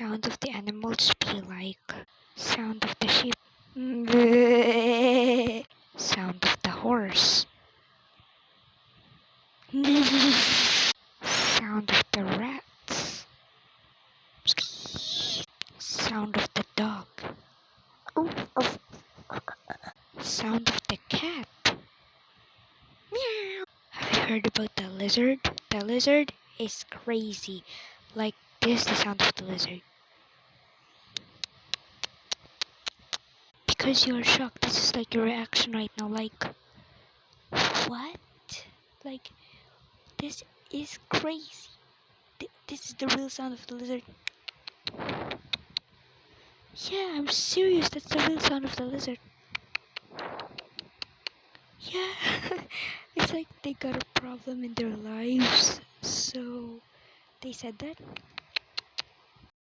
sound of the animals be like? Sound of the sheep. Bleh. Sound of the horse. Sound of the rats. Sound of the dog. Sound of the cat. Meow. Have you heard about the lizard? The lizard is crazy. Like this, the sound of the lizard. Because you're shocked, this is like your reaction right now. Like, what? Like, this is crazy. This is the real sound of the lizard. Yeah, I'm serious. That's the real sound of the lizard. Yeah, it's like they got a problem in their lives, so they said that.